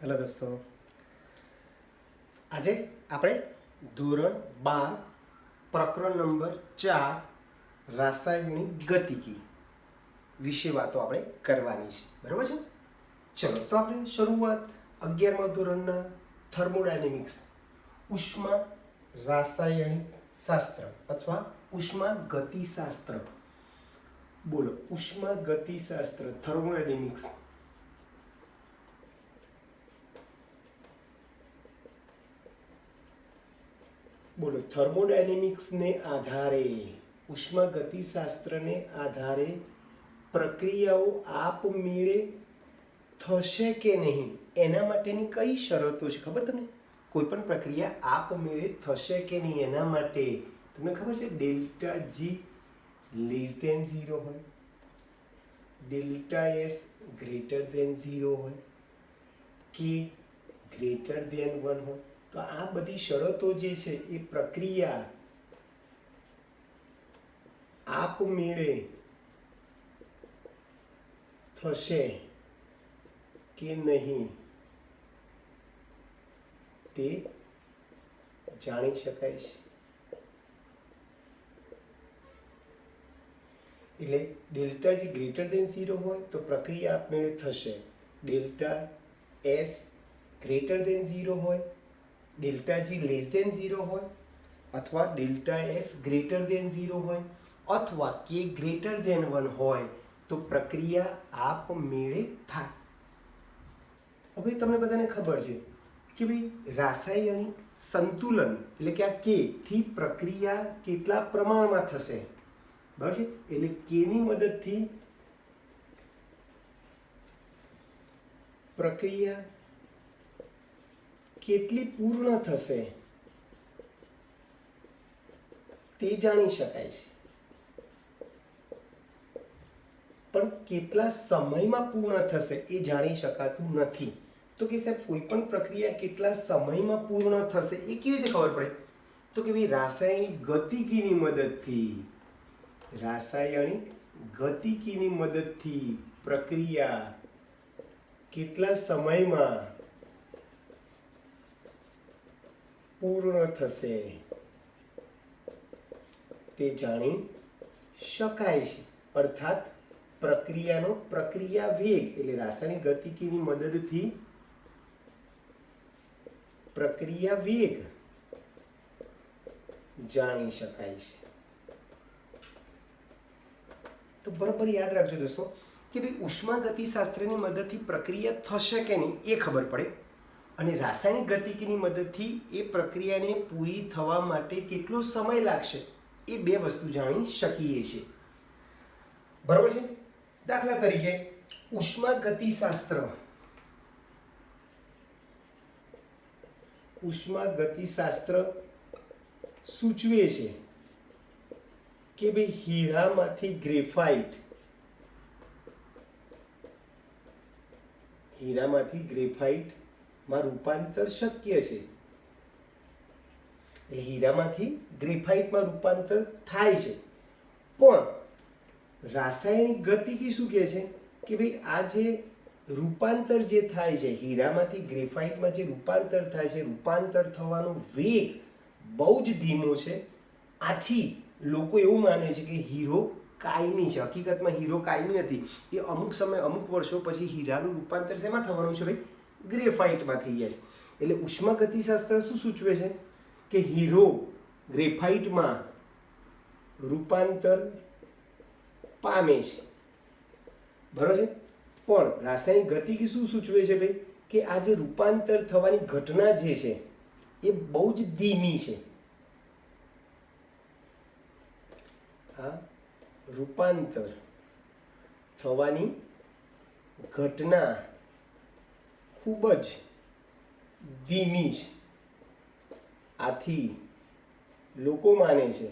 Hello દોસ્તો, આજે આપણે ધોરણ 12 પ્રકરણ નંબર 4 રાસાયણિક ગતિકી વિશે વાતો આપણે કરવાની છે. બરાબર છે? ચલો તો આપણે શરૂઆત 11મા ધોરણના થર્મોડાયનેમિક્સ ઉષ્મા રાસાયણિક શાસ્ત્ર અથવા ઉષ્મા ગતિશાસ્ત્ર. બોલો, ઉષ્મા ગતિશાસ્ત્ર થર્મોડાયનેમિક્સ. બોલો, થર્મોડાયનેમિક્સને આધારે ઉષ્મા ગતિશાસ્ત્રને આધારે પ્રક્રિયાઓ આપમેળે થશે કે નહીં એના માટેની કઈ શરતો છે ખબર તમને? કોઈ પણ પ્રક્રિયા આપમેળે થશે કે નહીં એના માટે તમને ખબર છે ડેલ્ટા જી લેસ ધેન 0 હોય, ડેલ્ટા એસ ગ્રેટર ધેન 0 હોય, કે ગ્રેટર ધેન 1 હોય. તો આ બધી શરતો જે છે એ પ્રક્રિયા આપમેળે થશે કે નહીં તે જાણી શકાય છે. એટલે ડેલ્ટા જી ગ્રેટર ધેન 0 હોય તો પ્રક્રિયા આપમેળે થશે. ડેલ્ટા એસ ગ્રેટર ધેન 0 હોય, ડેલ્ટા જી લેસ ધેન 0 હોય, અથવા ડેલ્ટા એસ ગ્રેટર ધેન 0 હોય, અથવા કે ગ્રેટર ધેન 1 હોય તો પ્રક્રિયા આપમેળે થાય. હવે તમને બધાને ખબર છે કે ભાઈ રાસાયણિક સંતુલન એટલે કે આ કે થી પ્રક્રિયા કેટલા પ્રમાણમાં થશે. બરાબર છે? એટલે કેની મદદથી પ્રક્રિયા કેટલી પૂર્ણ થશે તે જાણી શકાય છે, પણ કેટલા સમયમાં પૂર્ણ થશે એ જાણી શકાતું નથી. તો કે સાહેબ કોઈ પણ પ્રક્રિયા કેટલા સમયમાં પૂર્ણ થશે એ કેવી રીતે ખબર પડે? તો કે ભાઈ રાસાયણિક ગતિકીની મદદથી પ્રક્રિયા કેટલા સમયમાં પૂર્ણ થશે તે જાણી શકાય છે. અર્થાત પ્રક્રિયાનો પ્રક્રિયા વેગ એટલે રાસાયણિક ગતિકીની મદદથી પ્રક્રિયા વેગ જાણી શકાય છે. તો બરાબર યાદ રાખજો દોસ્તો કે ભાઈ ઉષ્મા ગતિશાસ્ત્રની મદદથી પ્રક્રિયા થશે કે નહીં એ ખબર પડે, અને રાસાયણિક ગતિકીની મદદથી એ પ્રક્રિયાને પૂરી થવા માટે કેટલો સમય લાગશે એ બે વસ્તુ જાણી શકીએ છીએ. બરાબર છે? દાખલા તરીકે ઉષ્મા ગતિશાસ્ત્ર સૂચવે છે કે ભાઈ હીરામાંથી ગ્રેફાઇટમાં રૂપાંતર શક્ય છે. એટલે હીરામાંથી ગ્રેફાઇટમાં રૂપાંતર થાય છે, પણ રાસાયણિક ગતિકી શું કહે છે કે ભાઈ આ જે રૂપાંતર જે થાય છે હીરામાંથી ગ્રેફાઇટમાં જે રૂપાંતર થાય છે, રૂપાંતર થવાનો વેગ બહુ જ ધીમો છે. આથી લોકો એવું માને છે કે હીરો કાયમી છે. હકીકતમાં હીરો કાયમી નથી. એ અમુક સમય અમુક વર્ષો પછી હીરાનું રૂપાંતર શેમાં થવાનું છે ભાઈ? ગ્રેફાઇટમાં થઈ જાય છે. એટલે ઉષ્મા ગતિશાસ્ત્ર શું સૂચવે છે કે હીરો ગ્રેફાઇટમાં રૂપાંતર પામે છે. બરાબર છે? પણ રાસાયણિક ગતિકી શું સૂચવે છે ભાઈ કે આ જે રૂપાંતર થવાની ઘટના જે છે એ બહુ જ ધીમી છે. આ રૂપાંતર થવાની ઘટના ખૂબ જ ધીમી છે. આથી લોકો માને છે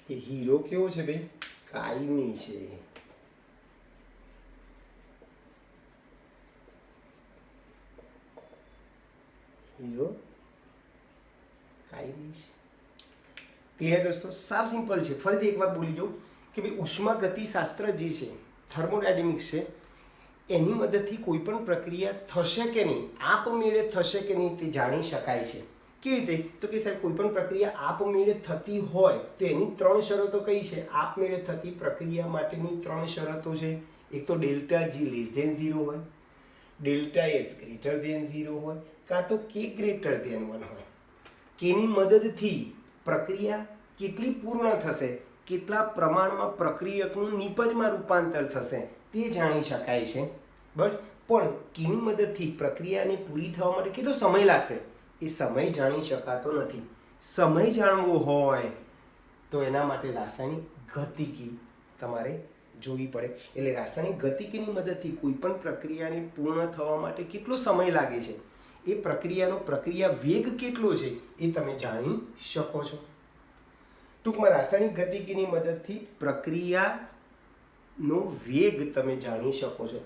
કે હીરો કેવો છે ભાઈ? કાયમી છે. હીરો કાયમી છે. ક્લિયર દોસ્તો? સાવ સિમ્પલ છે. ફરીથી એક વાર બોલી દઉં કે ભાઈ ઉષ્મા ગતિશાસ્ત્ર જે છે થર્મોડાયનેમિક્સ છે એની મદદથી કોઈ પણ પ્રક્રિયા થશે કે નહીં, આપમેળે થશે કે નહીં તે જાણી શકાય છે. કેવી રીતે? તો કે સાહેબ કોઈ પણ પ્રક્રિયા આપમેળે થતી હોય તો એની 3 શરતો કઈ છે? આપમેળે થતી પ્રક્રિયા માટેની 3 શરતો છે. એક તો ડેલ્ટા જી લેસ ધેન 0 હોય, ડેલ્ટા એસ ગ્રેટર ધેન 0 હોય, કાં તો કે ગ્રેટર ધેન 1 હોય. કેની મદદથી પ્રક્રિયા કેટલી પૂર્ણ થશે, કેટલા પ્રમાણમાં પ્રક્રિયકનું નિપજમાં રૂપાંતર થશે તે જાણી શકાય છે. બસ, પણ કેની મદદથી પ્રક્રિયાને પૂરી થવા માટે કેટલો સમય લાગશે એ સમય જાણી શકાતો નથી. સમય જાણવો હોય તો એના માટે રાસાયણિક ગતિકી તમારે જોવી પડે. એટલે રાસાયણિક ગતિકીની મદદથી કોઈ પણ પ્રક્રિયાને પૂર્ણ થવા માટે કેટલો સમય લાગે છે, એ પ્રક્રિયાનો પ્રક્રિયા વેગ કેટલો છે એ તમે જાણી શકો છો. ટૂંકમાં રાસાયણિક ગતિકીની મદદથી પ્રક્રિયાનો વેગ તમે જાણી શકો છો.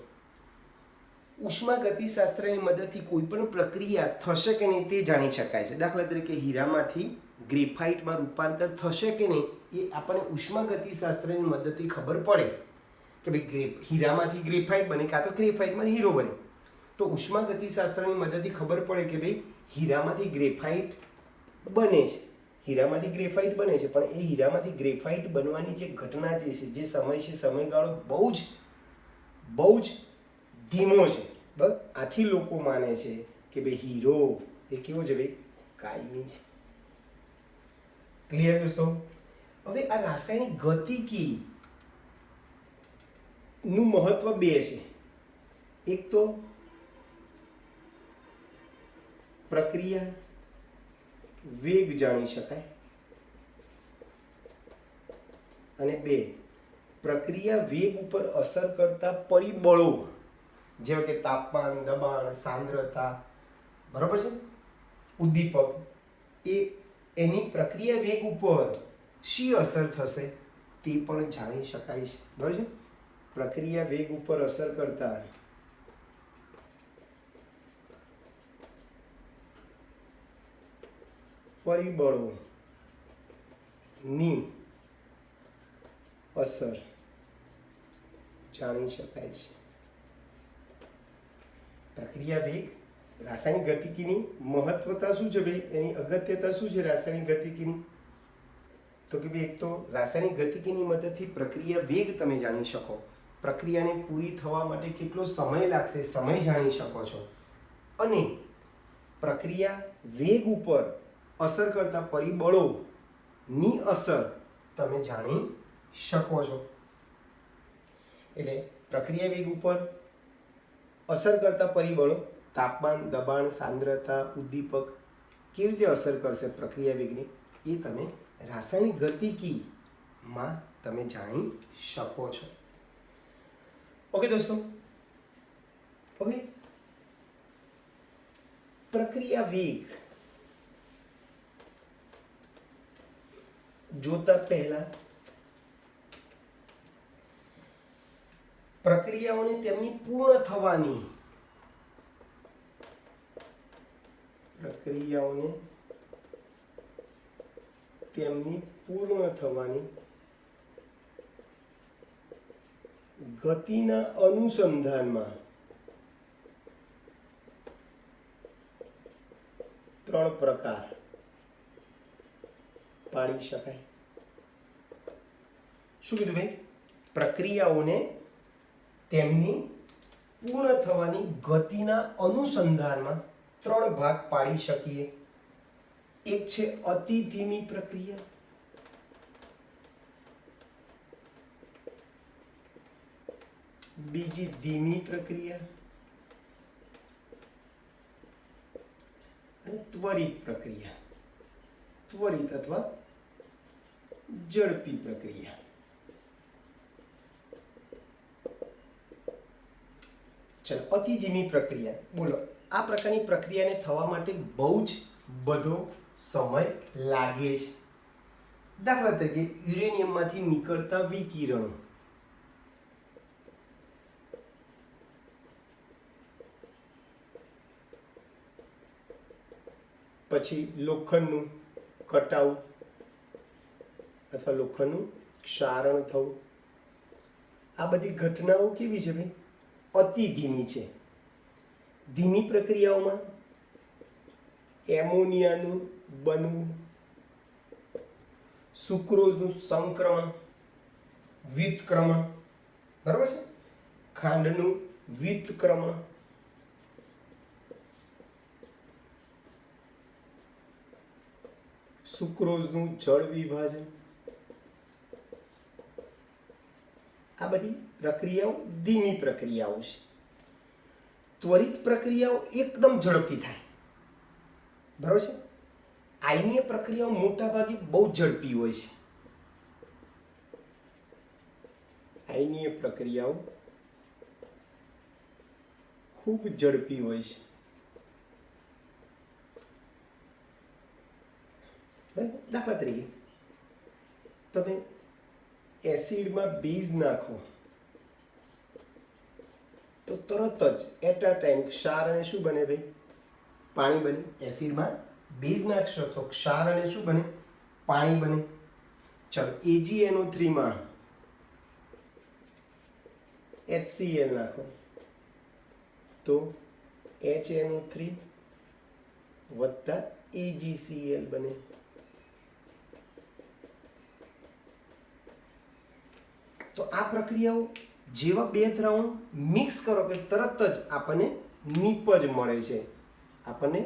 ઉષ્માગતિશાસ્ત્રની મદદથી કોઈ પણ પ્રક્રિયા થશે કે નહીં તે જાણી શકાય છે. દાખલા તરીકે હીરામાંથી ગ્રેફાઇટમાં રૂપાંતર થશે કે નહીં એ આપણને ઉષ્માગતિશાસ્ત્રની મદદથી ખબર પડે કે ભાઈ હીરામાંથી ગ્રેફાઇટ બને કાં તો ગ્રેફાઇટમાંથી હીરો બને. તો ઉષ્માગતિશાસ્ત્રની મદદથી ખબર પડે કે ભાઈ હીરામાંથી ગ્રેફાઇટ બને છે, હીરામાંથી ગ્રેફાઇટ બને છે, પણ એ હીરામાંથી ગ્રેફાઇટ બનવાની જે ઘટના જે છે, જે સમય છે, સમયગાળો બહુ જ ધીમો છે. બસ આથી લોકો માને છે કે ભાઈ હીરો એ કેવો છે ભાઈ? કાયમી છે. ક્લિયર દોસ્તો? હવે આ રાસાયણિક ગતિકી નું મહત્વ 2 છે. એક તો પ્રક્રિયા વેગ જાણી શકાય અને 2 પ્રક્રિયા વેગ ઉપર અસર કરતા પરિબળો જેવા કે તાપમાન, દબાણ, સાંદ્રતા, બરાબર છે, ઉદ્દીપક, એ એની પ્રક્રિયા વેગ ઉપર શી અસર થશે તે પણ જાણી શકાય છે. બરાબર છે? પ્રક્રિયા વેગ ઉપર અસર કરતા પરિબળોની અસર જાણી શકાય છે. પ્રક્રિયા વેગ, રાસાયણિક ગતિકીની મહત્વતા શું છે ભાઈ? એની અગત્યતા શું છે રાસાયણિક ગતિકીની? તો કે ભાઈ એક તો રાસાયણિક ગતિકીની મદદથી પ્રક્રિયા વેગ તમે જાણી શકો, પ્રક્રિયાને પૂરી થવા માટે કેટલો સમય લાગશે સમય જાણી શકો છો, અને પ્રક્રિયા વેગ ઉપર અસર કરતા પરિબળોની અસર તમે જાણી શકો છો. એટલે પ્રક્રિયા વેગ ઉપર અસર કરતા પરિબળો, તાપમાન, દબાણ, સાંદ્રતા, ઉદ્દીપક કેવી રીતે અસર કરશે પ્રક્રિયા વેગને એ તમે રાસાયણિક ગતિકીમાં તમે જાણી શકો છો. ઓકે દોસ્તો, હવે પ્રક્રિયા વેગ જોતા પહેલા પ્રક્રિયાઓને તેમની પૂર્ણ થવાની ગતિના અનુસંધાનમાં 3 પ્રકાર પાડી શકાય. શું કીધું ભાઈ? પ્રક્રિયાઓને તેમની પૂર્ણ થવાની ગતિના અનુસંધાનમાં 3 ભાગ પાડી શકીએ. એક છે અતિ ધીમી પ્રક્રિયા, બીજી ધીમી પ્રક્રિયા અને ત્વરિત પ્રક્રિયા, ત્વરિત અથવા ઝડપી પ્રક્રિયા. ચલો, અતિ ધીમી પ્રક્રિયા બોલો. આ પ્રકારની પ્રક્રિયાને થવા માટે બહુ જ બધો સમય લાગે છે. દાખલા તરીકે યુરેનિયમમાંથી નીકળતા વિકિરણો, પછી લોખંડનું કટાવ અથવા લોખંડનું ક્ષારણ થવું, આ બધી ઘટનાઓ કેવી છે ભાઈ? અતિ ધીમી છે. ધીમી પ્રક્રિયાઓમાં એમોનિયાનું બનવું, સુક્રોઝનું સંક્રમણ, વિતક્રમણ, બરાબર છે, ખાંડનું વિતક્રમણ, સુક્રોઝનું જળ વિભાજન, આ બધી પ્રક્રિયાઓ ધીમી પ્રક્રિયાઓ છે. ત્વરિત પ્રક્રિયાઓ એકદમ ઝડપથી થાય, બરાબર છે. આયનીય પ્રક્રિયાઓ મોટા ભાગે બહુ ઝડપી હોય છે. આયનીય પ્રક્રિયાઓ ખૂબ ઝડપી હોય છે. દાખલા તરીકે તમે એસિડમાં બેઝ નાખો તો તરત જ એટ અ ટાઈમ ક્ષાર અને શું બને ભાઈ? પાણી બને. એસિડમાં બેઝ નાખશો તો ક્ષાર અને શું બને? પાણી બને. ચલો AgNO3 માં HCl નાખો તો HNO3 વત્તા AgCl બને. તો આ પ્રક્રિયાઓ જેવા બે દ્રાવણ મિક્સ કરો કે તરત જ આપણને નિપજ મળે છે, આપણને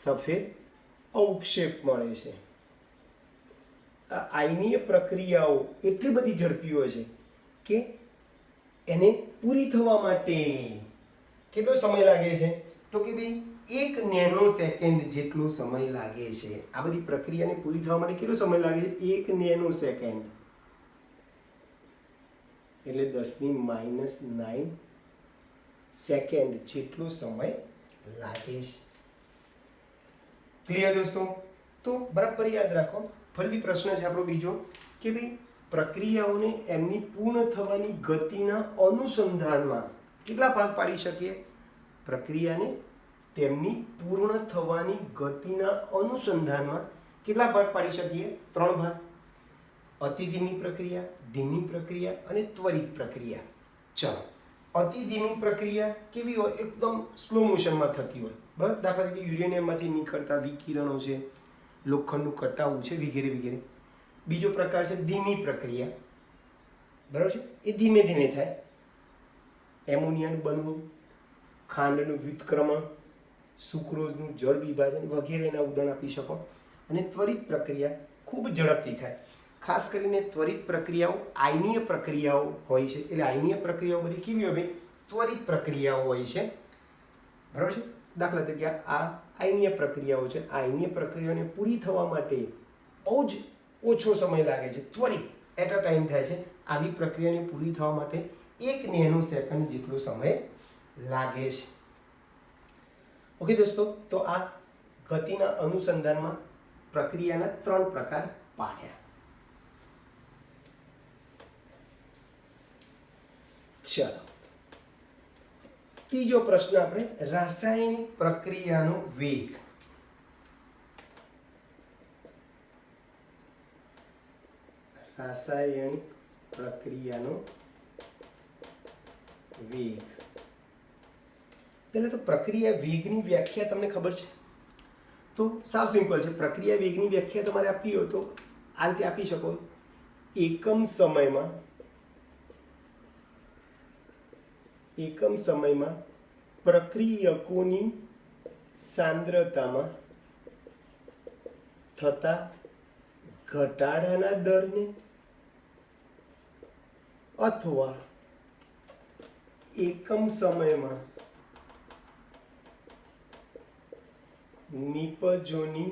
સફેદ અવક્ષેપ મળે છે. આ આયનીય પ્રક્રિયાઓ એટલી બધી ઝડપી હોય છે કે એને પૂરી થવા માટે કેટલો સમય લાગે છે? તો કે ભાઈ 1 નેનો સેકન્ડ જેટલો સમય લાગે છે. આ બધી પ્રક્રિયાને પૂરી થવા માટે કેટલો સમય લાગે છે? 1 નેનો સેકન્ડ એટલે 10⁻9 સેકન્ડ જેટલો સમય લાગે છે. ક્લિયર દોસ્તો? તો બરાબર યાદ રાખો. ફરીથી પ્રશ્ન છે આપણો બીજો કે ભાઈ પ્રક્રિયાઓને એમની પૂર્ણ થવાની ગતિના અનુસંધાનમાં કેટલા ભાગ પાડી શકીએ? પ્રક્રિયાને તેમની પૂર્ણ થવાની ગતિના અનુસંધાનમાં કેટલા ભાગ પાડી શકીએ? 3 ભાગ. અતિ ધીમી પ્રક્રિયા, ધીમી પ્રક્રિયા અને ત્વરિત પ્રક્રિયા. ચલો, અતિ ધીમી પ્રક્રિયા કેવી હોય? એકદમ સ્લો મોશનમાં થતી હોય, બરાબર. દાખલા તરીકે યુરેનિયમમાંથી નીકળતા વિકિરણો છે, લોખંડનું કટાવું છે, વગેરે વગેરે. બીજો પ્રકાર છે ધીમી પ્રક્રિયા, બરાબર છે, એ ધીમે ધીમે થાય. એમોનિયાનું બનવું, ખાંડનું વિતક્રમણ, સુક્રોઝનું જળ વિભાજન વગેરેના ઉદાહરણ આપી શકો. અને ત્વરિત પ્રક્રિયા ખૂબ ઝડપથી થાય. ખાસ કરીને ત્વરિત પ્રક્રિયાઓ આયનીય પ્રક્રિયાઓ હોય છે. એટલે આયનીય પ્રક્રિયાઓ બધી કેવી હોય ભાઈ? ત્વરિત પ્રક્રિયાઓ હોય છે, બરાબર છે. દાખલા તરીકે આ આયનીય પ્રક્રિયાઓ છે. આયનીય પ્રક્રિયાઓને પૂરી થવા માટે બહુ જ ઓછો સમય લાગે છે, ત્વરિત એટ અ ટાઈમ થાય છે. આવી પ્રક્રિયાને પૂરી થવા માટે 1 નેનો સેકન્ડ જેટલો સમય લાગે છે. ઓકે દોસ્તો, તો આ ગતિના અનુસંધાનમાં પ્રક્રિયાના 3 પ્રકાર પાડ્યા. ચાલો, ત્રીજો પ્રશ્ન આપણે રાસાયણિક પ્રક્રિયાનો વેગ. રાસાયણિક પ્રક્રિયાનો વેગ. પહેલા તો પ્રક્રિયા વેગની વ્યાખ્યા તમને ખબર છે? તો સાવ સિમ્પલ છે. પ્રક્રિયા વેગની વ્યાખ્યા તમારે આપવી હોય તો આ રીતે આપી શકો. એકમ સમયમાં પ્રક્રિયકોની સાંદ્રતામાં થતા ઘટાડાના દરને અથવા એકમ સમયમાં નિપજોની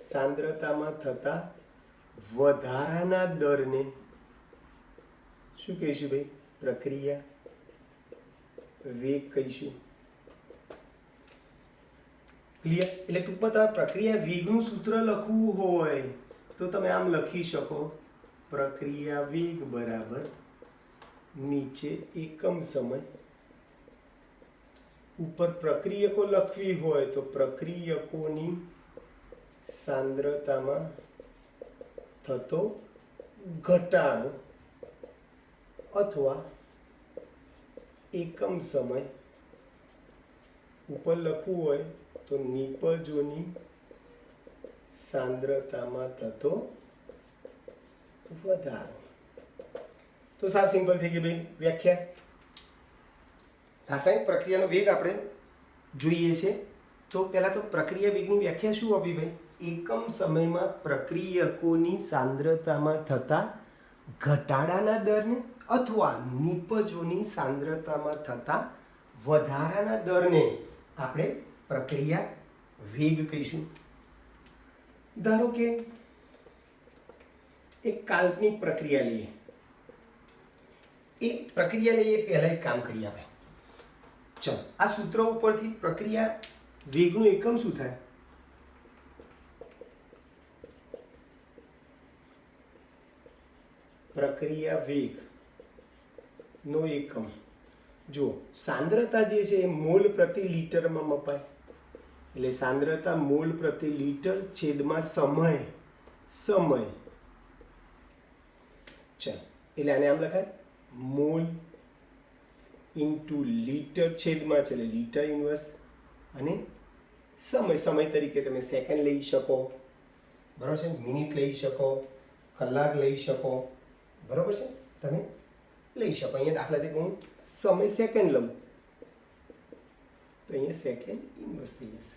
સાંદ્રતામાં થતા વધારાના દરને શું કહીશું ભાઈ? પ્રક્રિયા વેગ કહીશું. ક્લિયર? એટલે ટૂંકમાં તમારે પ્રક્રિયા વેગનું સૂત્ર લખવું હોય તો તમે આમ લખી શકો, પ્રક્રિયા વેગ બરાબર નીચે એકમ સમય, ઉપર પ્રક્રિયકો લખવી હોય તો પ્રક્રિયકોની સાંદ્રતામાં થતો ઘટાડો અથવા એકમ સમય ઉપર લખવું હોય તો નિપજોની સાંદ્રતામાં થતો વધારો. તો સાવ સિમ્પલ થઈ ગઈ ભાઈ વ્યાખ્યા. રાસાયણિક પ્રક્રિયાનો વેગ આપણે જોઈએ છે. તો પહેલા તો પ્રક્રિયા વેગની વ્યાખ્યા શું આપી ભાઈ? એકમ સમયમાં પ્રક્રિયકોની સાંદ્રતામાં થતા ઘટાડાના દરને અથવા નિપજોની સાંદ્રતામાં થતા વધારાના દરને આપણે પ્રક્રિયા વેગ કહીશું. ધારો કે એક કાલ્પનિક પ્રક્રિયા લઈએ. એ પ્રક્રિયા લઈએ પહેલા એક કામ કરીએ આપણે. ચલો આ સૂત્ર ઉપરથી પ્રક્રિયા વેગનું એકમ શું થાય? પ્રક્રિયા વેગ નો એકમ જો સાંદ્રતા જે છે એ મોલ પ્રતિ લીટરમાં મપાય. એટલે સાંદ્રતા મોલ પ્રતિ લીટર છેદમાં સમય. ચાલ એટલે આને આમ લખાય મોલ ઇન્ટુ લીટર છેદમાં છે એટલે લીટર ઇન્વર્સ અને સમય તરીકે તમે સેકન્ડ લઈ શકો, બરાબર છે, મિનિટ લઈ શકો, કલાક લઈ શકો, બરાબર છે, તમે લઈ શકો. અહીંયા દાખલા તરીકે હું સમય સેકન્ડ લઉં તો અહીંયા સેકન્ડ ઇન્વર્સ થઈ જશે,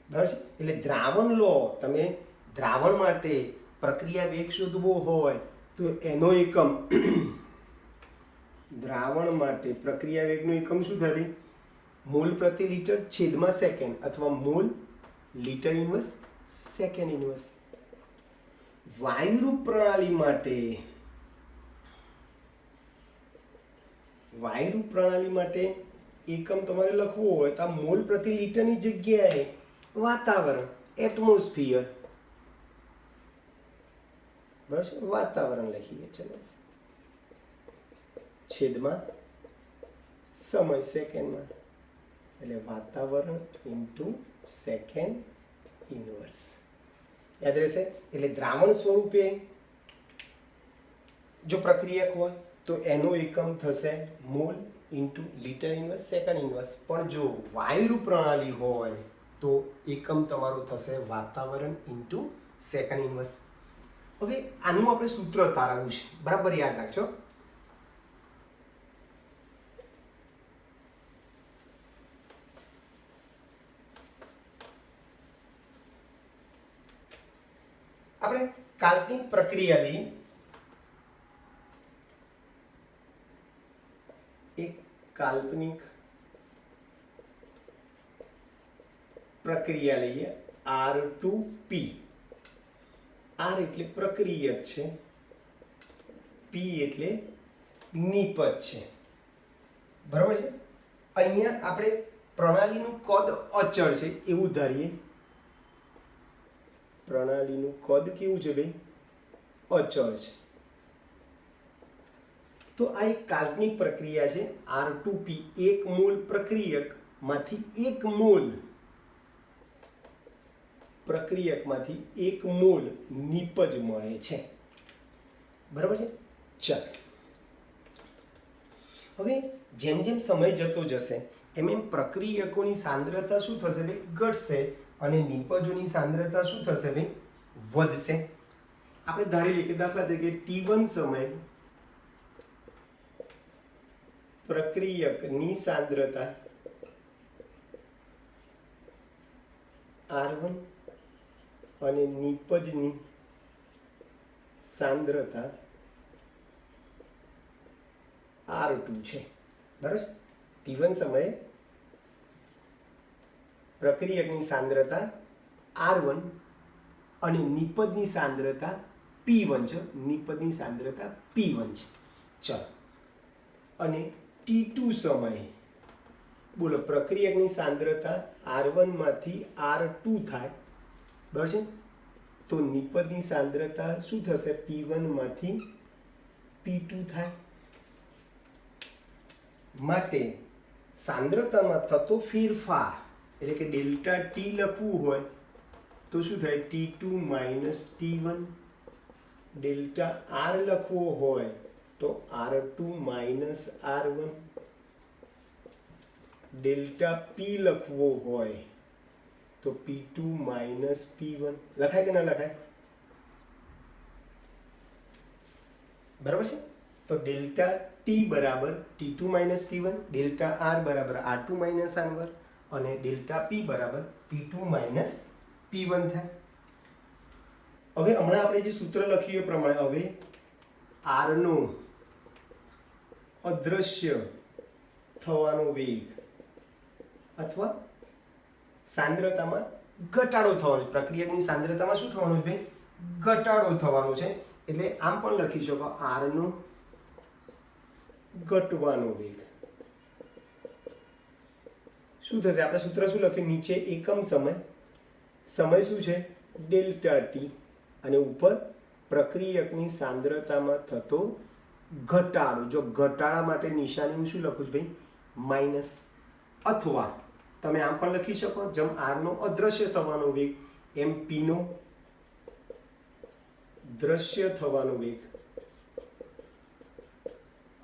બરાબર છે. એટલે દ્રાવણ લો તમે, દ્રાવણ માટે પ્રક્રિયા વેગ શોધવો હોય તો એનો એકમ દ્રાવણ માટે પ્રક્રિયા વેગનું એકમ શું થાય? મોલ પ્રતિ લીટર છેદમાં સેકન્ડ અથવા mole litre inverse second inverse. વાયુરૂપ પ્રણાલી માટે એકમ તમારે લખવો હોય તો આ મોલ પ્રતિ લીટરની જગ્યાએ વાતાવરણ એટમોસ્ફિયર, બરાબર છે, વાતાવરણ લખીએ. ચલો છેદમાં સમય સેકન્ડમાં એટલે વાતાવરણ ઇન્ટુ સેકન્ડ ઇન્વર્સ. યાદ રહેશે. એટલે દ્રાવણ સ્વરૂપે જો પ્રક્રિયક હોય તો એનો એકમ થશે mall into litre inverse second inverse. પણ જો વાયુરૂપ પ્રણાલી હોય તો એકમ તમારું થશે વાતાવરણ ઇન્ટુ સેકન્ડ ઇન્વર્સ. હવે આનું આપણે સૂત્ર તારવવું છે, બરાબર યાદ રાખજો. આપણે કાલ્પનિક પ્રક્રિયા લઈએ. એક કાલ્પનિક પ્રક્રિયા લઈએ R2P. R એટલે પ્રક્રિયક છે, P એટલે નિપજ છે, બરાબર છે. અહીંયા આપણે પ્રણાલીનું કદ અચળ છે એવું ધારીએ. પ્રણાલીનું કદ કેવું છે ભાઈ? અચળ છે. તો આ એક કાલ્પનિક પ્રક્રિયા છે R2P. એક મોલ પ્રક્રિયકમાંથી એક મોલ નિપજ મળે છે, બરાબર છે. ચાલ હવે જેમ જેમ સમય જતો જશે એમ પ્રક્રિયકોની સાંદ્રતા શું થશે ભાઈ? ઘટશે. અને નિપજોની સાંદ્રતા શું થશે ભાઈ? વધશે. આપણે ધારી લઈએ કે દાખલા તરીકે T1 સમય પ્રક્રિયકની સાંદ્રતા R1 અને નિપજની સાંદ્રતા R2 છે, બરાબર. T1 સમયે પ્રક્રિયકની સાંદ્રતા R1 અને નિપજની સાંદ્રતા P1 છે. નિપજની સાંદ્રતા P1 છે. ચાલો અને T2 સમયે બોલો પ્રક્રિયકની સાંદ્રતા R1 માંથી R2 થાય, બરાબર છે. તો નિપજની સાંદ્રતા શું થશે? P1 માંથી P2 થાય. માટે સાંદ્રતામાં થતો ફેરફાર એટલે કે ડેલ્ટા ટી લખવું હોય તો શું થાય? T2 minus T1. Delta R લખવો હોય તો R2 minus R1 delta P લખવો હોય તો P2 માઇનસ P1 લખાય કે ના લખાય? બરાબર છે. તો ડેલ્ટા T બરાબર T2 minus T1, delta R બરાબર R2 માઇનસ R1 અને ડેલ્ટા P બરાબર P2 માઇનસ P1 થાય. હવે હમણાં આપણે જે સૂત્ર લખ્યું એ પ્રમાણે હવે R નો અદૃશ્ય થવાનો વેગ અથવા સાંદ્રતામાં ઘટાડો થવાનો છે. પ્રક્રિયાની સાંદ્રતામાં શું થવાનું છે? ઘટાડો થવાનો છે. એટલે આમ પણ લખી શકો R નો ઘટવાનો વેગ. શું થશે? આપણે સૂત્ર શું લખ્યું? નીચે એકમ સમય, સમય શું છે? ડેલ્ટા T, અને ઉપર પ્રક્રિયકની સાંદ્રતામાં થતો ઘટાડો. જો ઘટાડા માટે નિશાની હું શું લખું છું ભાઈ? માઇનસ. અથવા તમે આમ પણ લખી શકો, જેમ R નો અદ્રશ્ય થવાનો વેગ એમ P નો દ્રશ્ય થવાનો વેગ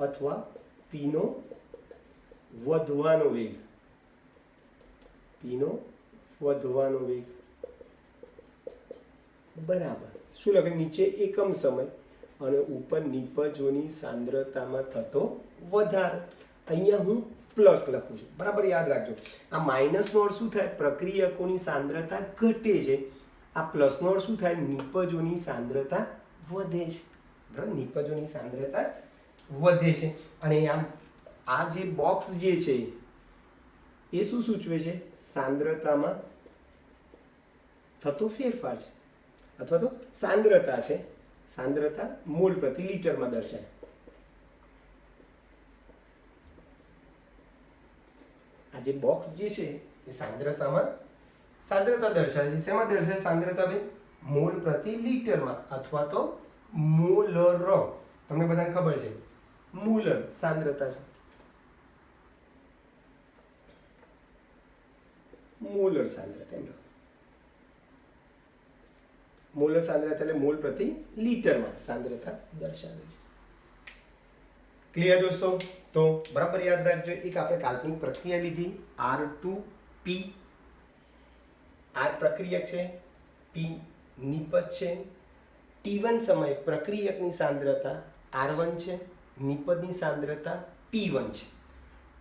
અથવા P નો વધવાનો વેગ. P નો વધવાનો વેગ બરાબર શું લખે? નીચે એકમ સમય અને ઉપર નિપજોની સાંદ્રતામાં થતો વધારો. અહીંયા હું પ્લસ લખું છું. બરાબર યાદ રાખજો. આ માઇનસનો અર્થ શું થાય? પ્રક્રિયકોની સાંદ્રતા ઘટે છે. આ પ્લસનો અર્થ શું થાય? નિપજોની સાંદ્રતા વધે છે. બરાબર, નિપજોની સાંદ્રતા વધે છે. અને આમ આ જે બોક્સ જે છે એ શું સૂચવે છે? સાંદ્રતામાં થતો ફેરફાર છે, અથવા તો સાંદ્રતા છે. સાંદ્રતા મોલ પ્રતિ લીટરમાં દર્શાય. આ જે બોક્સ જે છે એ સાંદ્રતામાં સાંદ્રતા દર્શાવે છે. શેમાં દર્શાવે સાંદ્રતા ભાઈ? મોલ પ્રતિ લીટરમાં અથવા તો મોલર. તમને બધાને ખબર છે મોલર સાંદ્રતા છે. મોલર સાંદ્રતા એમ. મોલર સાંદ્રતા એટલે મોલ પ્રતિ લીટરમાં સાંદ્રતા દર્શાવે છે. ક્લિયર દોસ્તો? તો બરાબર યાદ રાખજો. એક આપણે કાલ્પનિક પ્રક્રિયા લીધી R2P. R પ્રક્રિયક છે, P નિપજ છે. T1 સમય પ્રક્રિયકની સાંદ્રતા R1 છે, નિપજની સાંદ્રતા P1 છે.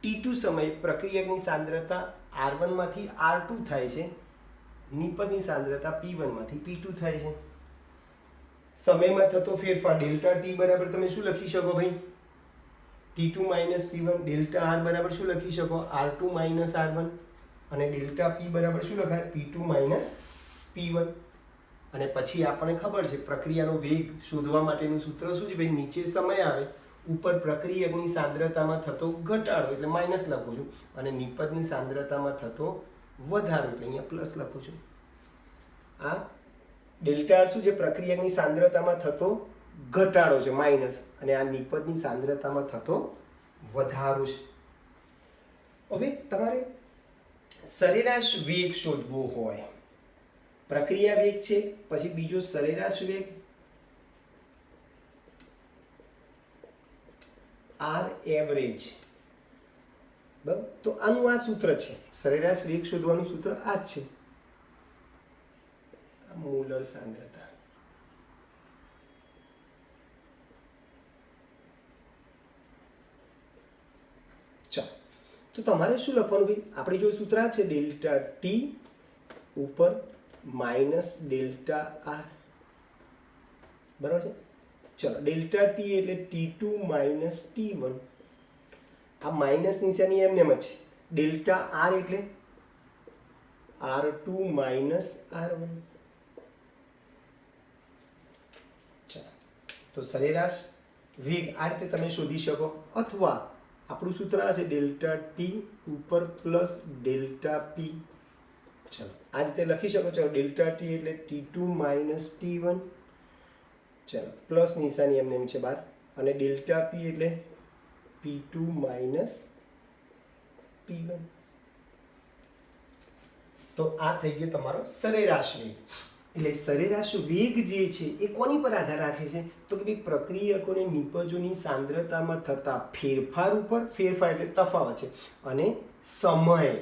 T2 સમય પ્રક્રિયકની સાંદ્રતા R1 માંથી R2 થાય છે, નિપજની સાંદ્રતા P1 માંથી P2 થાય છે. સમયમાં થતો ફેરફાર ડેલ્ટા T બરાબર તમે શું લખી શકો ભાઈ? T2 minus T1. Delta R બરાબર શું લખી શકો? R2 minus R1. અને ડેલ્ટા P બરાબર શું લખાય? P2 minus P1. અને પછી આપણને ખબર છે પ્રક્રિયાનો વેગ શોધવા માટેનું સૂત્ર શું છે ભાઈ? નીચે સમય આવે, ઉપર પ્રક્રિયકની સાંદ્રતામાં થતો ઘટાડો એટલે માઇનસ લખું છું, અને નિપજની સાંદ્રતામાં થતો વધારો એટલે અહીંયા પ્લસ લખું છું. આ ડેલ્ટા R શું છે? પ્રક્રિયકની સાંદ્રતામાં થતો ઘટાડો છે માઇનસ, અને આ નિપજની સાંદ્રતામાં થતો વધારો છે. હવે તમારે સરેરાશ વેગ શોધવો હોય, પ્રક્રિયા વેગ છે, પછી બીજો સરેરાશ વેગ R એવરેજ. બરાબર, તો આનું આ સૂત્ર છે. સરેરાશ વેગ શોધવાનું સૂત્ર આ જ છે, મોલર સાંદ્રતા. ચાલો, તો તમારે શું લખવાનું ભાઈ? આપણે જો સૂત્ર છે ડેલ્ટા T ઉપર માઇનસ ડેલ્ટા R. બરાબર છે. ચલો, ડેલ્ટા T એટલે T2 માઇનસ T1. આ માઇનસ નિશાની એમને એમ જ છે. ડેલ્ટા R એટલે R2 માઇનસ R1. ચાલો, તો સરેરાશ વેગ આ રીતે તમે શોધી શકો. અથવા આપણું સૂત્ર આ છે ડેલ્ટા T ઉપર પ્લસ ડેલ્ટા P. ચલો, આ રીતે લખી શકો છો. ડેલ્ટા T એટલે T2 માઇનસ T1. ચલો, પ્લસ નિશાની એમને એમ છે બહાર, અને ડેલ્ટા P એટલે P2 માઇનસ P1. તો આ થઈ ગયો તમારો સરેરાશ વેગ. એટલે સરેરાશ વેગ જે છે એ કોની પર આધાર રાખે છે? તો કે ભાઈ પ્રક્રિયકોને નિપજોની સાંદ્રતામાં થતા ફેરફાર ઉપર, ફેરફાર એટલે તફાવત છે, અને સમય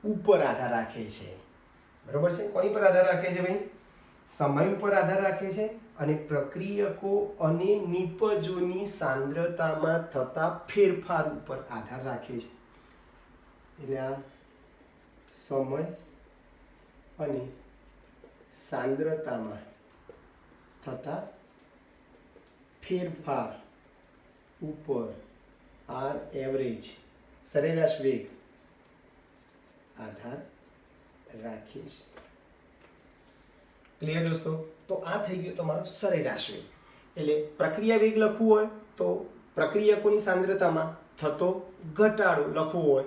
ઉપર આધાર રાખે છે. બરોબર છે? કોની પર આધાર રાખે છે ભાઈ? સમય ઉપર આધાર રાખે છે અને પ્રક્રિયકો અને નિપજોની સાંદ્રતામાં થતા ફેરફાર ઉપર આધાર રાખે છે. એટલે આ સમય અને સાંદ્રતામાં થતા ફેરફાર ઉપર આર એવરેજ સરેરાશ વેગ આધાર રાખે છે. ક્લિયર દોસ્તો? તો આ થઈ ગયો તમારો સરેરાશ વેગ. એટલે પ્રક્રિયા વેગ લખવું હોય તો પ્રક્રિયકોની સાંદ્રતામાં થતો ઘટાડો લખવો હોય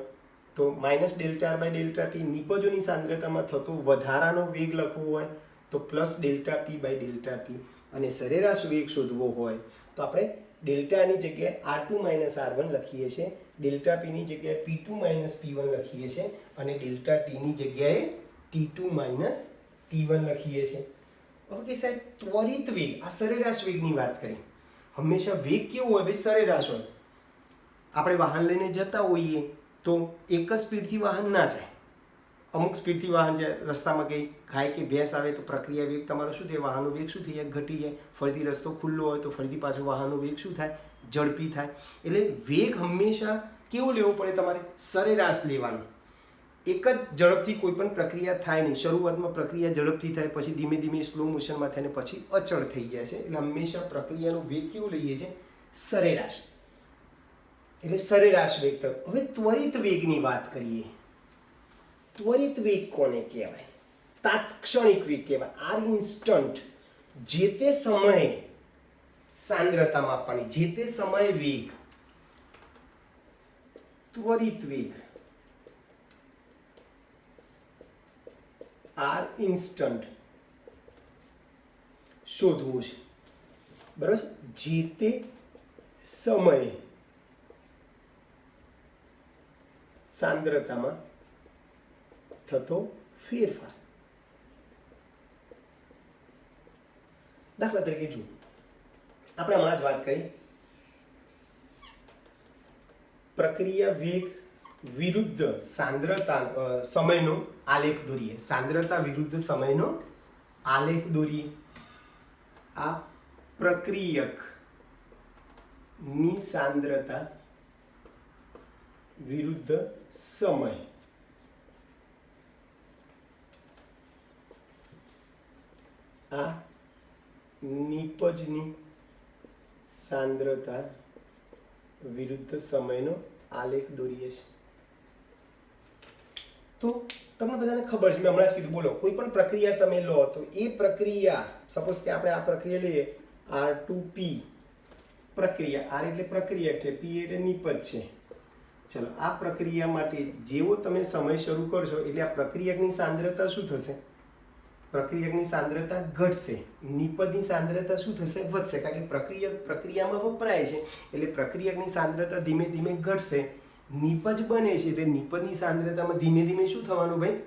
તો minus delta R by delta T. નિપજોની સાંદ્રતામાં થતો વધારાનો વેગ લખવો હોય તો plus delta P by delta T. અને સરેરાશ વેગ શોધવો હોય તો આપણે ડેલ્ટાની જગ્યાએ R2 માઇનસ R1 લખીએ છીએ, ડેલ્ટા પીની જગ્યાએ P2 માઇનસ P1 લખીએ છીએ અને ડેલ્ટા ટીની જગ્યાએ T2 માઇનસ T1 લખીએ છીએ. ઓકે સાહેબ, ત્વરિત વેગ, આ સરેરાશ વેગની વાત કરી. હંમેશા વેગ કેવો હોય ભાઈ? સરેરાશ હોય. આપણે વાહન લઈને જતા હોઈએ તો એક જ સ્પીડથી વાહન ના જાય. અમુક સ્પીડથી વાહન જાય, રસ્તામાં કંઈ ગાય કે ભેંસ આવે તો પ્રક્રિયા વેગ તમારો શું થાય? વાહનનો વેગ શું થઈ જાય? ઘટી જાય. ફરીથી રસ્તો ખુલ્લો હોય તો ફરીથી પાછો વાહનનો વેગ શું થાય? ઝડપી થાય. એટલે વેગ હંમેશા કેવો લેવો પડે તમારે? સરેરાશ લેવાનો. એક જ ઝડપથી કોઈ પણ પ્રક્રિયા થાય નહીં. શરૂઆતમાં પ્રક્રિયા ઝડપથી થાય, પછી ધીમે ધીમે સ્લો મોશનમાં થાય ને પછી અચળ થઈ જાય છે. એટલે હંમેશા પ્રક્રિયાનો વેગ કેવો લઈએ છીએ? સરેરાશ. એટલે સરેરાશ વેગ થયો. હવે ત્વરિત વેગની વાત કરીએ. ત્વરિત વેગ કોને કહેવાય? તાત્ક્ષણિક વેગ કહેવાય. Or instant. જે તે સમયે સાંદ્રતા માપવાની, જે તે સમયે વેગ. ત્વરિત વેગ આર ઇન્સ્ટન્ટ શોધવું છે. બરાબર છે? જે તે સમયે સાંદ્રતામાં થતો ફેરફાર. દાખલા તરીકે જુઓ, આપણે હમણાં જ વાત કરી પ્રક્રિયા વેગ વિરુદ્ધ સાંદ્રતા સમયનો આલેખ દોરીએ. સાંદ્રતા વિરુદ્ધ સમયનો આલેખ દોરીએ. આ પ્રક્રિયકની સાંદ્રતા વિરુદ્ધ સમય. આ નિપજની સાંદ્રતા વિરુદ્ધ સમયનો આલેખ દોરીએ છે. તો તમને બધાને ખબર છે, મેં હમણાં જ કીધું. બોલો, કોઈ પણ પ્રક્રિયા તમે લો તો એ પ્રક્રિયા, સપોઝ કે આપણે આ પ્રક્રિયા લઈએ R2P પ્રક્રિયા. R એટલે પ્રક્રિયક છે, P એટલે નિપજ છે. ચલો, આ પ્રક્રિયા માટે જેવો તમે સમય શરૂ કરશો એટલે આ પ્રક્રિયકની સાંદ્રતા શું થશે? પ્રક્રિયકની સાંદ્રતા ઘટશે. નિપજની સાંદ્રતા શું થશે? વધશે. કારણ કે પ્રક્રિયામાં વપરાય છે એટલે પ્રક્રિયકની સાંદ્રતા ધીમે ધીમે ઘટશે. નિપજ બને છે એટલે નિપજની સાંદ્રતામાં ધીમે ધીમે શું થવાનું ભાઈ?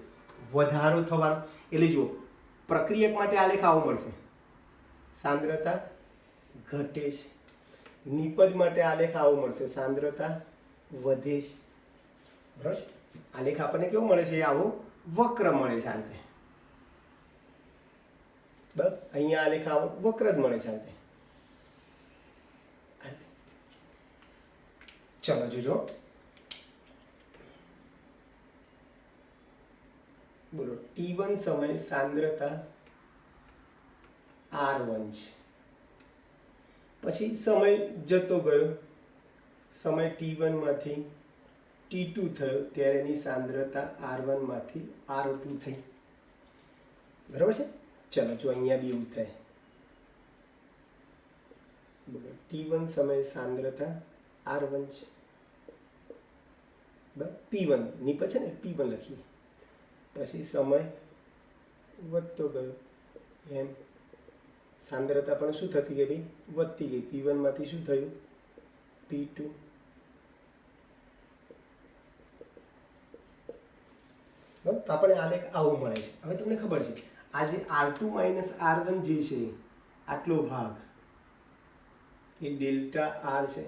વધારો થવાનો. એટલે જુઓ, પ્રક્રિયક માટે આલેખ આવો મળશે, સાંદ્રતા ઘટે છે. નિપજ માટે આલેખ આવો મળશે, સાંદ્રતા વધે છે. બરાબર છે? આલેખ આપણને કેવો મળે છે? આવો વક્ર મળે છે. અંતે બરાબર, અહીંયા આલેખ આવો વક્ર જ મળે છે. અંતે ચલો જોજો. બોલો, T1 સમય સાંદ્રતા R1 છે. પછી સમય જતો ગયો, સમય T1 માંથી T2 થયો ત્યારે એની સાંદ્રતા R1 માંથી R2 થઈ. બરાબર છે? ચલો જો, અહીંયા બી એવું થાય. બોલો, T1 સમય સાંદ્રતા R1 છે. બરાબર, P1 ની પછી ને P1 લખીએ. પછી સમય વધતો ગયો એમ સાંદ્રતા પણ શું થતી ગઈ ભાઈ? વધતી ગઈ. P1 માંથી શું થયું? P2. બરાબર, તો આપણે આલેખ આવું મળે છે. હવે તમને ખબર છે આ જે R2 માઇનસ R1 જે છે આટલો ભાગ એ ડેલ્ટા R છે,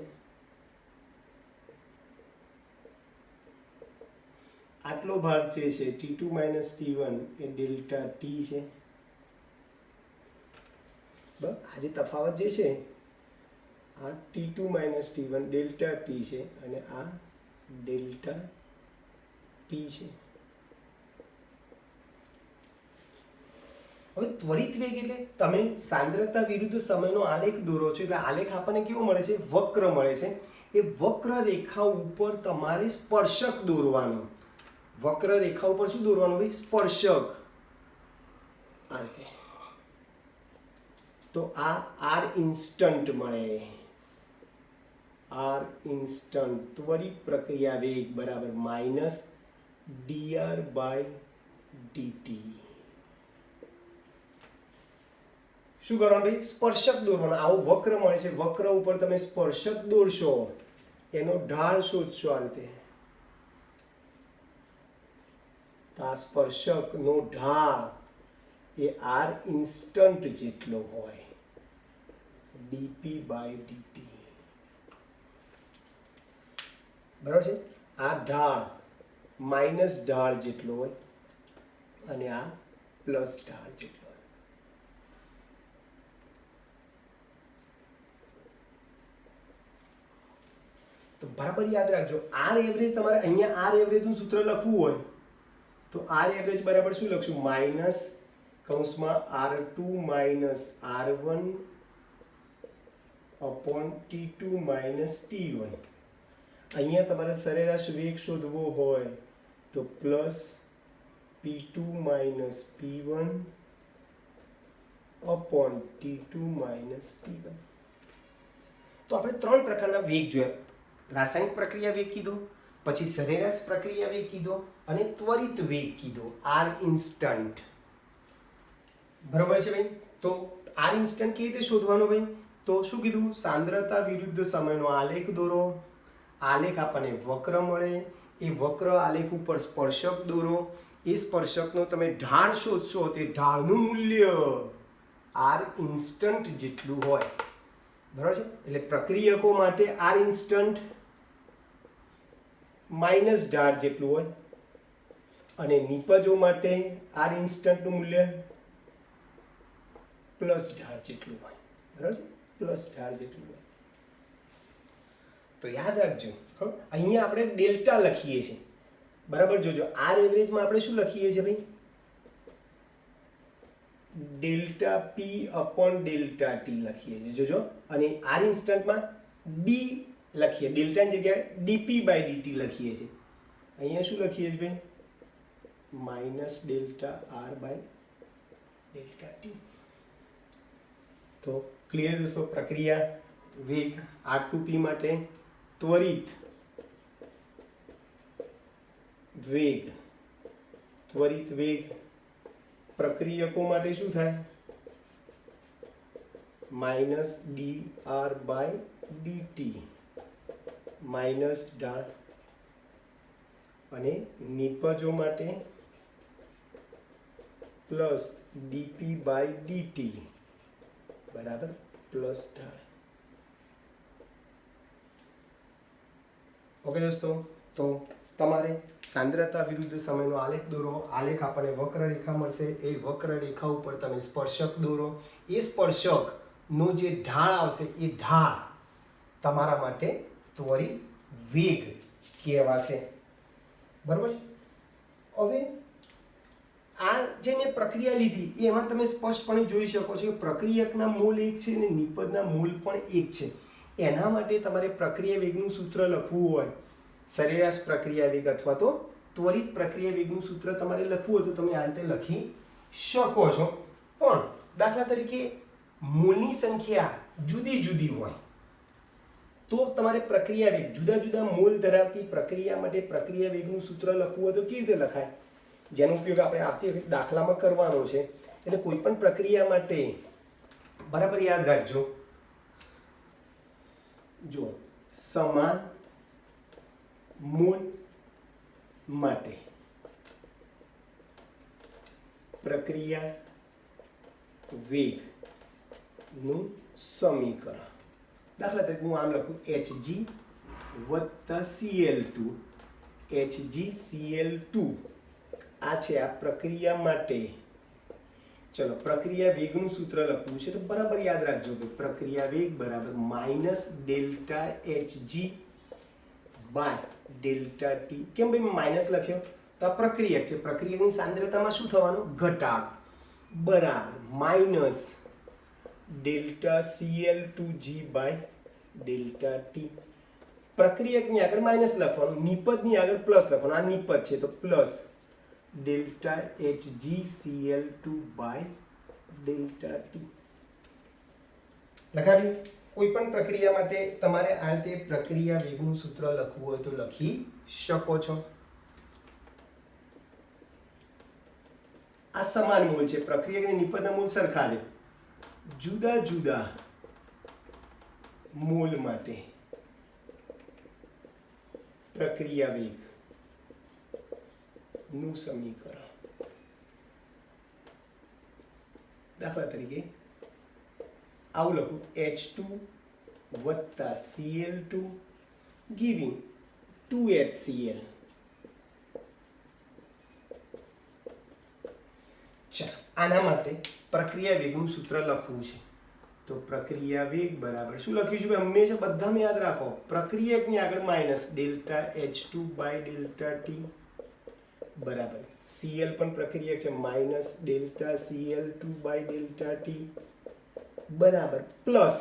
આટલો ભાગ જે છે T2 માઇનસ T1 એ ડેલ્ટા T છે. બરાબર, આ જે તફાવત જે છે આ T2 minus T1 delta T છે અને આ ડેલ્ટા P છે. હવે ત્વરિત વેગ એટલે તમે સાંદ્રતા વિરુદ્ધ સમયનો આલેખ દોરો છો એટલે આલેખ આપણને કેવો મળે છે? વક્ર મળે છે. એ વક્ર રેખા ઉપર તમારે સ્પર્શક દોરવાનો. વક્ર રેખા ઉપર શું દોરવાનું ભાઈ? સ્પર્શક. આ રીતે. તો આ આર ઇન્સ્ટન્ટ મળે. આર ઇન્સ્ટન્ટ ત્વરિત પ્રક્રિયા વેગ બરાબર માઇનસ dr બાય dt. શું કરવાનું ભાઈ? સ્પર્શક દોરવાનો. આવો વક્ર મળે છે, વક્ર ઉપર તમે સ્પર્શક દોરશો, એનો ઢાળ શોધશો આ રીતે. તો આ સ્પર્શકનો ઢાળ એ આર ઇન્સ્ટન્ટ જેટલો હોય, dp બાય dt. બરાબર છે? આ ઢાળ માઇનસ ઢાળ જેટલો હોય અને આ પ્લસ ઢાળ જેટલો હોય. તો બરાબર યાદ રાખજો. આર એવરેજ તમારે અહીંયા આર એવરેજનું સૂત્ર લખવું હોય તો આર એવરેજ બરાબર શું લખશું? માઇનસ કૌંસમાં R2 minus R1 upon T2 minus T1. અહીંયા તમારે સરેરાશ વેગ શોધવો હોય તો plus P2 minus P1 upon T2 minus T1. તો આપણે ત્રણ પ્રકારના વેગ જોયા. રાસાયણિક પ્રક્રિયા વેગ કીધો, પછી સરેરાશ પ્રક્રિયા વેગ કીધો અને ત્વરિત વેગ કીધો, આર ઇન્સ્ટન્ટ. બરાબર છે ભાઈ? તો આર ઇન્સ્ટન્ટ કેવી રીતે શોધવાનો ભાઈ? તો શું કીધું? સાંદ્રતા વિરુદ્ધ સમયનો આલેખ દોરો. આલેખ આપણને વક્ર મળે. એ વક્ર આલેખ ઉપર સ્પર્શક દોરો. એ સ્પર્શકનો તમે ઢાળ શોધશો, તે ઢાળનું મૂલ્ય આર ઇન્સ્ટન્ટ જેટલું હોય. બરાબર છે? એટલે પ્રક્રિયકો માટે આર ઇન્સ્ટન્ટ માઇનસ ઢાળ જેટલું હોય અને નિપજો માટે આર ઇન્સ્ટન્ટનું મૂલ્ય પ્લસ ઢાળ જેટલું હોય. બરાબર છે? પ્લસ ઢાળ જેટલું હોય. તો યાદ રાખજો, અહીંયા આપણે ડેલ્ટા લખીએ છીએ. બરાબર જોજો, આર એવરેજમાં આપણે શું લખીએ છીએ ભાઈ? ડેલ્ટા પી અપોન ડેલ્ટા ટી લખીએ છીએ. જોજો, અને આર ઇન્સ્ટન્ટમાં ડી લખીએ, ડેલ્ટાની જગ્યાએ ડીપી બાય ડીટી લખીએ છીએ. અહીંયા શું લખીએ છીએ ભાઈ? Minus delta R by delta T. તો ક્લિયર દોસ્તો? પ્રક્રિયા વેગ R2P માટે ત્વરિત વેગ, ત્વરિત વેગ. પ્રક્રિયકો માટે શું થાય? Minus dr by dt minus ઢાળ. અને નિપજો માટે પ્લસ dp બાય dt બરાબર પ્લસ ઢાળ. ઓકે દોસ્તો, તો તમારે સાંદ્રતા વિરુદ્ધ સમયનો આલેખ દોરો. આલેખ આપણને વક્ર રેખા મળશે. એ વક્ર રેખા ઉપર તમે સ્પર્શક દોરો. એ સ્પર્શકનો જે ઢાળ આવશે એ ઢાળ તમારા માટે ત્વરિત વેગ કહેવાશે. બરાબર છે? હવે આ જે મેં પ્રક્રિયા લીધી એમાં તમે સ્પષ્ટપણે જોઈ શકો છો કે પ્રક્રિયકના મોલ એક છે અને નિપજના મોલ પણ એક છે. એના માટે તમારે પ્રક્રિયા વેગનું સૂત્ર લખવું હોય, સરેરાશ પ્રક્રિયા વેગ અથવા તો ત્વરિત પ્રક્રિયા વેગનું સૂત્ર તમારે લખવું હોય તો તમે આ રીતે લખી શકો છો. પણ દાખલા તરીકે મોલની સંખ્યા જુદી જુદી હોય તો તમારે પ્રક્રિયા વેગ, જુદા જુદા મોલ ધરાવતી પ્રક્રિયા માટે પ્રક્રિયા વેગનું સૂત્ર લખવું હોય તો કેવી રીતે લખાય? જેનો ઉપયોગ આપણે આવતી વખતે દાખલામાં કરવાનો છે. એટલે કોઈ પણ પ્રક્રિયા માટે બરાબર યાદ રાખજો. જો સમાન મોલ માટે પ્રક્રિયા વેગનું સમીકરણ. દાખલા તરીકે હું આમ લખું Hg વત્તા Cl2 HgCl2 આ છે આ પ્રક્રિયા માટે. ચલો પ્રક્રિયા વેગનું સૂત્ર લખવું છે તો બરાબર યાદ રાખજો કે પ્રક્રિયા વેગ બરાબર minus delta Hg by delta T. કેમ ભાઈ માઇનસ લખ્યો? તો આ પ્રક્રિયક છે, પ્રક્રિયકની સાંદ્રતામાં શું થવાનું? ઘટાડો. બરાબર minus delta Cl2g by delta T. પ્રક્રિયકની આગળ માઇનસ લખવાનું, નિપજની આગળ પ્લસ લખવાનું. આ નિપજ છે તો plus delta HgCl2 by delta T. લખાવ્યું? કોઈ પણ પ્રક્રિયા માટે તમારે આ રીતે પ્રક્રિયા વેગનું સૂત્ર લખવું હોય તો લખી શકો છો. આ સમાન મૂલ છે, પ્રક્રિયક અને નિપજના મૂલ સરખા છે. જુદા જુદા મૂલ માટે પ્રક્રિયા વેગ નું સમીકરણ. દાખલા તરીકે આવું લખું H2 વત્તા Cl2 ગિવિંગ 2HCl. ચાલો આના માટે પ્રક્રિયા વેગનું સૂત્ર લખવું છે તો પ્રક્રિયા વેગ બરાબર શું લખીશું? હંમેશા બધામાં યાદ રાખો પ્રક્રિયકની આગળ minus delta H2 by delta T બરાબર Cl પણ પ્રક્રિયક છે, minus delta Cl2 by delta T બરાબર પ્લસ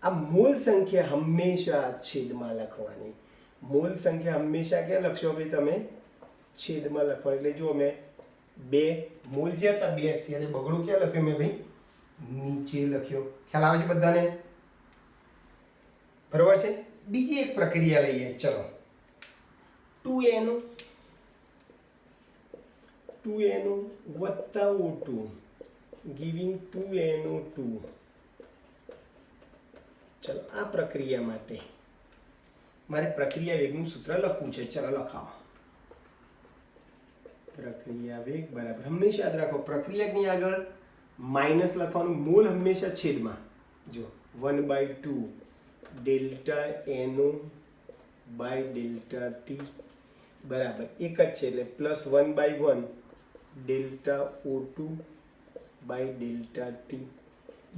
આ મોલ સંખ્યા હંમેશા છેદમાં લખવાની. મોલ સંખ્યા હંમેશા ક્યાં લખશો ભાઈ તમે? છેદમાં લખવાની. એટલે જો મેં બે મોલ જે હતા 2HCl બગડો ક્યાં લખ્યો મેં ભાઈ? નીચે લખ્યો. ખ્યાલ આવે છે બધાને? બરોબર છે. બીજી એક પ્રક્રિયા લઈએ. ચલો 2NO વત્તા O2 ગિવિંગ 2NO2. ચલો આ પ્રક્રિયા માટે મારે પ્રક્રિયા વેગનું સૂત્ર લખવું છે. ચલો લખાવો. પ્રક્રિયા વેગ બરાબર હંમેશા યાદ રાખો પ્રક્રિયકની આગળ માઇનસ લખવાનું, મોલ હંમેશા છેદમાં. જો 1/2 delta NO by delta T બરાબર એક જ છે એટલે plus 1/1 delta O2 by delta T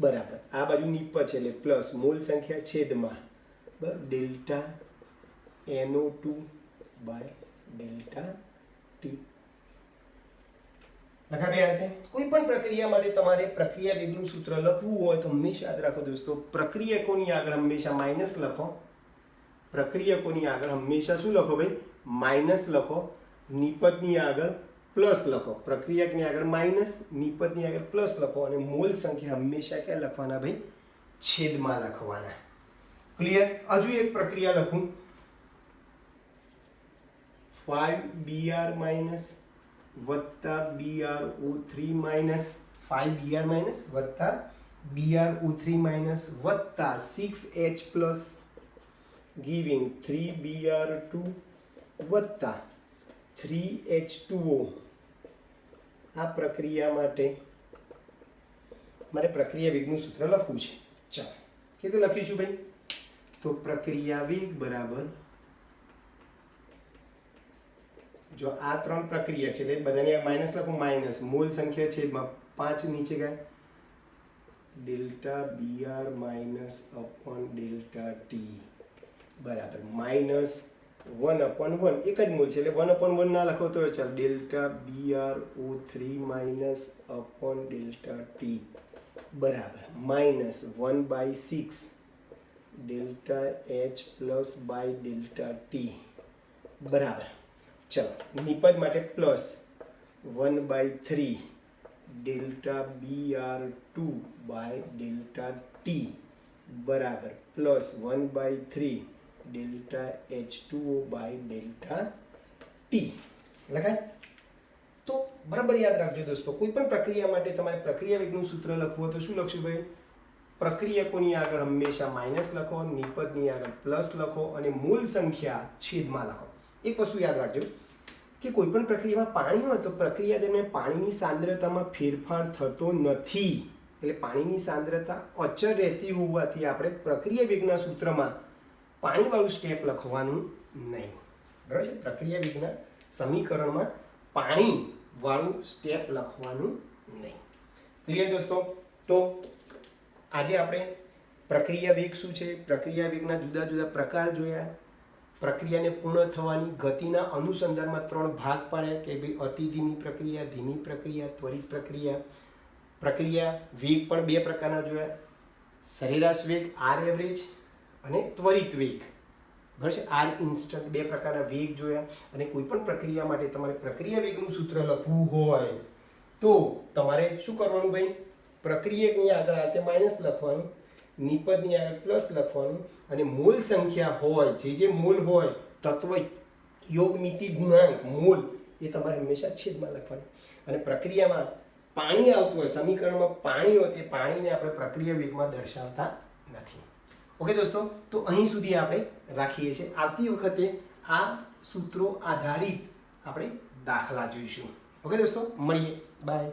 બરાબર આ બાજુ નિપજ છે એટલે પ્લસ મોલ સંખ્યા છેદમાં બરાબર delta NO2 by delta T. લખાવ્યા? કોઈ પણ પ્રક્રિયા માટે તમારે પ્રક્રિયા વેગનું સૂત્ર લખવું હોય તો હંમેશા યાદ રાખો દોસ્તો પ્રક્રિયકોની આગળ હંમેશા માઇનસ લખો. પ્રક્રિયકોની આગળ હંમેશા શું લખો ભાઈ? માઇનસ લખો. નિપજની આગળ પ્લસ લખો. પ્રક્રિયકની આગળ માઇનસ, નિપજની આગળ પ્લસ લખો અને મોલ સંખ્યા હંમેશા ક્યાં લખવાના ભાઈ? છેદમાં લખવાના. ક્લિયર? હજુ એક પ્રક્રિયા લખું 5Br માઇનસ વત્તા BrO3 માઇનસ 5Br માઇનસ વત્તા BrO3 માઇનસ વત્તા 6H પ્લસ ગિવિંગ 3Br2 વત્તા 3H2O. આ પ્રક્રિયા માટે મારે પ્રક્રિયા વેગનું સૂત્ર લખવું છે. ચાલો કેવી રીતે લખીશું ભાઈ? તો પ્રક્રિયા વેગ બરાબર જો આ ત્રણ પ્રક્રિયા છે એટલે બધાની માઇનસ લખું, માઇનસ મોલ સંખ્યા છેદમાં 5 નીચે ગયા delta Br minus upon delta T બરાબર માઇનસ 1/1 એક જ મોલ છે એટલે 1/1 ના લખો તો ચાલ delta BrO3 minus upon delta T બરાબર minus 1/6 delta H plus by delta T બરાબર. ચલો નિપજ માટે plus 1/3 delta Br2 by delta T બરાબર plus 1/3 delta H2O by delta T. લખાય? તો બરાબર યાદ રાખજો દોસ્તો કોઈ પણ પ્રક્રિયા માટે તમારે પ્રક્રિયા વેગનું સૂત્ર લખવું હોય તો શું લખશું ભાઈ? પ્રક્રિયકોની આગળ હંમેશા માઇનસ લખો, નિપજની આગળ પ્લસ લખો અને મૂળ સંખ્યા છેદમાં લખો. એક વસ્તુ યાદ રાખજો કે કોઈ પણ પ્રક્રિયામાં પાણી હોય તો પ્રક્રિયા દરમિયાન પાણીની સાંદ્રતામાં ફેરફાર થતો નથી. એટલે પાણીની સાંદ્રતા અચળ રહેતી હોવાથી આપણે પ્રક્રિયા વેગના સૂત્રમાં પાણીવાળું સ્ટેપ લખવાનું નહીં. બરાબર છે? પ્રક્રિયા વેગના સમીકરણમાં પાણીવાળું સ્ટેપ લખવાનું નહીં. ક્લિયર દોસ્તો? તો આજે આપણે પ્રક્રિયા વેગ શું છે, પ્રક્રિયા વેગના જુદા જુદા પ્રકાર જોયા, પ્રક્રિયાને પૂર્ણ થવાની ગતિના અનુસંધાનમાં 3 ભાગ પાડ્યા કે ભાઈ અતિ ધીમી પ્રક્રિયા, ધીમી પ્રક્રિયા, ત્વરિત પ્રક્રિયા. પ્રક્રિયા વેગ પણ 2 પ્રકારના જોયા, સરેરાશ વેગ આર એવરેજ અને ત્વરિત વેગ. બરાબર છે? આર ઇન્સ્ટન્ટ 2 પ્રકારના વેગ જોયા. અને કોઈ પણ પ્રક્રિયા માટે તમારે પ્રક્રિયા વેગનું સૂત્ર લખવું હોય તો તમારે શું કરવાનું ભાઈ? પ્રક્રિયકની આગળ આ રીતે માઇનસ લખવાનું, નિપજની આગળ પ્લસ લખવાનું, અને મોલ સંખ્યા હોય જે મોલ હોય તત્વ યોગ મિતિ ગુણાંક મોલ એ તમારે હંમેશા છેદમાં લખવાનું. અને પ્રક્રિયામાં પાણી આવતું હોય, સમીકરણમાં પાણી હોય, તે પાણીને આપણે પ્રક્રિયા વેગમાં દર્શાવતા નથી. ઓકે દોસ્તો, તો અહીં સુધી આપણે રાખીએ છીએ. આવતી વખતે આ સૂત્રો આધારિત આપણે દાખલા જોઈશું. ઓકે દોસ્તો, મળીએ. બાય.